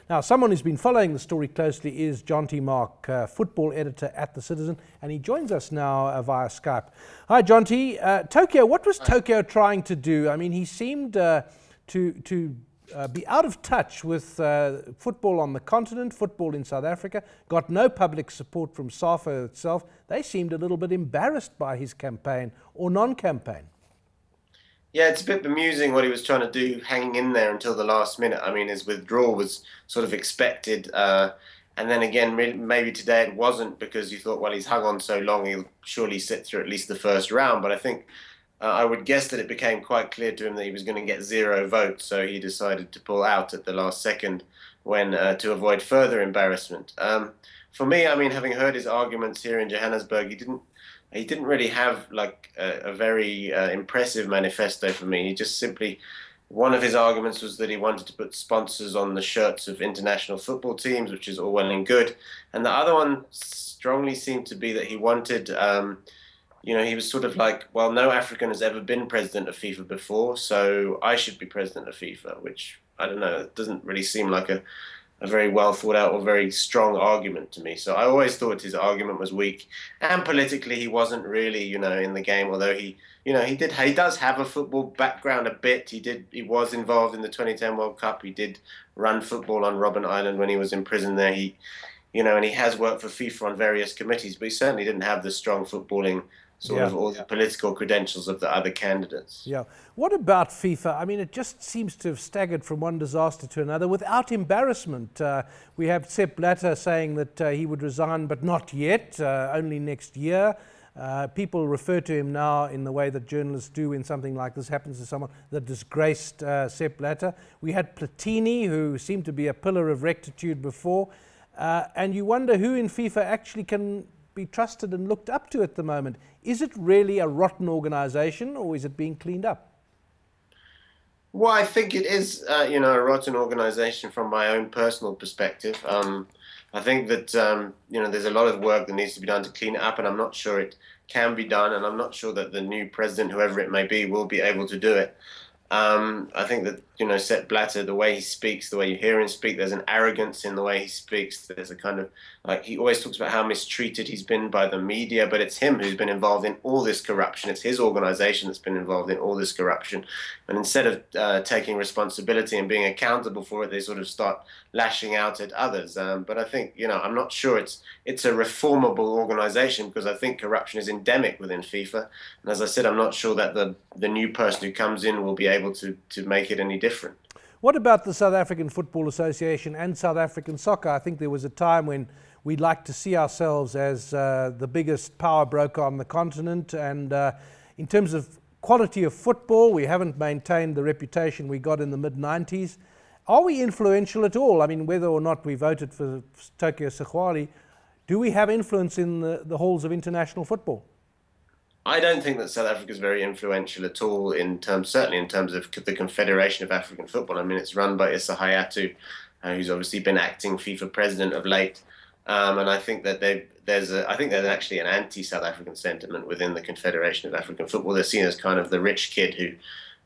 Now, someone who's been following the story closely is Jonty Mark, football editor at The Citizen, and he joins us now via Skype. Hi, Jonty. Tokyo, what was Tokyo trying to do? I mean, he seemed to be out of touch with football on the continent, football in South Africa, got no public support from SAFA itself. They seemed a little bit embarrassed by his campaign or non-campaign. Yeah, it's a bit bemusing what he was trying to do, hanging in there until the last minute. I mean, his withdrawal was sort of expected. And then again, maybe today it wasn't, because you thought, well, he's hung on so long, he'll surely sit through at least the first round. But I think I would guess that it became quite clear to him that he was going to get 0 votes. So he decided to pull out at the last second when to avoid further embarrassment. For me, I mean, having heard his arguments here in Johannesburg, he didn't really have like a very impressive manifesto for me. He just simply, one of his arguments was that he wanted to put sponsors on the shirts of international football teams, which is all well and good. And the other one strongly seemed to be that he wanted, he was sort of like, well, no African has ever been president of FIFA before, so I should be president of FIFA, which, I don't know, it doesn't really seem like a very well thought out or very strong argument to me. So I always thought his argument was weak, and politically he wasn't really, in the game. Although he does have a football background a bit. He was involved in the 2010 World Cup. He did run football on Robben Island when he was in prison there. And he has worked for FIFA on various committees, but he certainly didn't have the strong footballing sort of all the political credentials of the other candidates. Yeah. What about FIFA? I mean, it just seems to have staggered from one disaster to another without embarrassment. We have Sepp Blatter saying that he would resign, but not yet, only next year. People refer to him now in the way that journalists do when something like this happens to someone that disgraced Sepp Blatter. We had Platini, who seemed to be a pillar of rectitude before. And you wonder who in FIFA actually can be trusted and looked up to at the moment. Is it really a rotten organization, or is it being cleaned up? Well, I think it is, a rotten organization from my own personal perspective. I think that, there's a lot of work that needs to be done to clean it up, and I'm not sure it can be done, and I'm not sure that the new president, whoever it may be, will be able to do it. I think that, Sepp Blatter, the way he speaks, the way you hear him speak, there's an arrogance in the way he speaks. There's a kind of, like, he always talks about how mistreated he's been by the media, but it's him who's been involved in all this corruption. It's his organization that's been involved in all this corruption. And instead of taking responsibility and being accountable for it, they sort of start lashing out at others. But I think, I'm not sure it's a reformable organization, because I think corruption is endemic within FIFA. And as I said, I'm not sure that the new person who comes in will be able to make it any different. What about the South African Football Association and South African soccer? I think there was a time when we'd like to see ourselves as the biggest power broker on the continent. And in terms of quality of football, we haven't maintained the reputation we got in the mid-90s. Are we influential at all? I mean, whether or not we voted for Tokyo Sexwale, do we have influence in the halls of international football? I don't think that South Africa is very influential at all, certainly in terms of the Confederation of African Football. I mean, it's run by Issa Hayatou, who's obviously been acting FIFA president of late. And I think that there's actually an anti-South African sentiment within the Confederation of African Football. They're seen as kind of the rich kid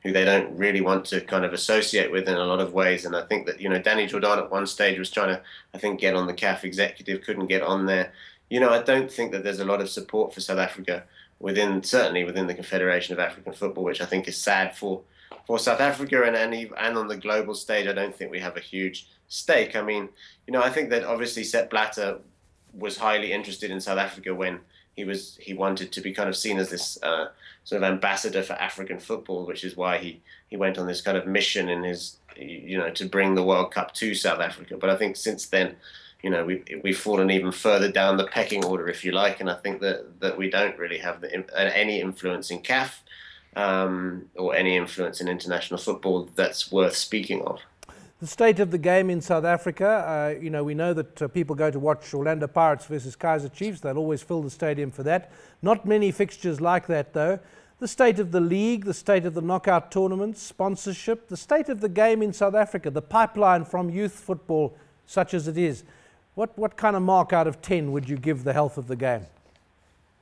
who they don't really want to kind of associate with in a lot of ways. And I think that, Danny Jordan at one stage was trying to, I think, get on the CAF executive, couldn't get on there. I don't think that there's a lot of support for South Africa certainly within the Confederation of African Football, which I think is sad for South Africa, and on the global stage, I don't think we have a huge stake. I mean, I think that obviously Sepp Blatter was highly interested in South Africa when he wanted to be kind of seen as this sort of ambassador for African football, which is why he went on this kind of mission in his, to bring the World Cup to South Africa. But I think since then, we've fallen even further down the pecking order, if you like, and I think that we don't really have any influence in CAF or any influence in international football that's worth speaking of. The state of the game in South Africa, we know that people go to watch Orlando Pirates versus Kaizer Chiefs. They'll always fill the stadium for that. Not many fixtures like that, though. The state of the league, the state of the knockout tournaments, sponsorship, the state of the game in South Africa, the pipeline from youth football, such as it is. What kind of mark out of 10 would you give the health of the game?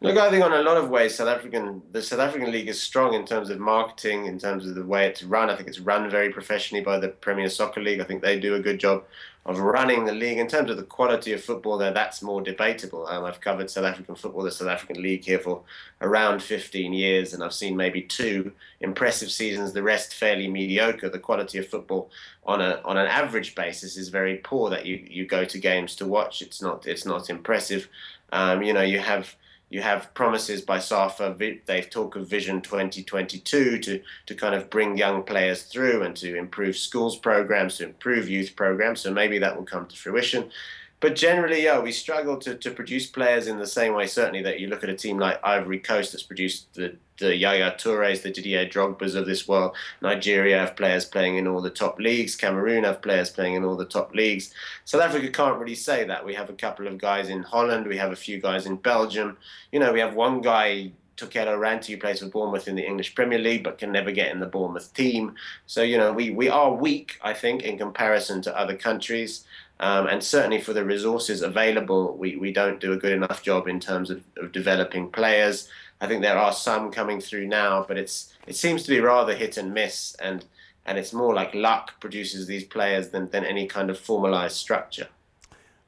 Look, I think on a lot of ways, the South African league is strong in terms of marketing, in terms of the way it's run. I think it's run very professionally by the Premier Soccer League. I think they do a good job of running the league. In terms of the quality of football there, that's more debatable. I've covered South African football, the South African league here for around 15 years, and I've seen maybe two impressive seasons, the rest fairly mediocre. The quality of football on an average basis is very poor that you go to games to watch. It's not impressive. You have promises by SAFA. They've talked of Vision 2022 to kind of bring young players through and to improve schools programs, to improve youth programs. So maybe that will come to fruition. But generally, yeah, we struggle to produce players in the same way, certainly, that you look at a team like Ivory Coast that's produced the Yaya Tourés, the Didier Drogbas of this world. Nigeria have players playing in all the top leagues. Cameroon have players playing in all the top leagues. South Africa can't really say that. We have a couple of guys in Holland. We have a few guys in Belgium. We have one guy, Tokelo Ranti, who plays for Bournemouth in the English Premier League, but can never get in the Bournemouth team. So, we are weak, I think, in comparison to other countries. And certainly for the resources available, we don't do a good enough job in terms of developing players. I think there are some coming through now, but it seems to be rather hit and miss, and it's more like luck produces these players than any kind of formalized structure.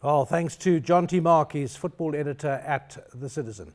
Well, thanks to Jonty Mark, he's football editor at The Citizen.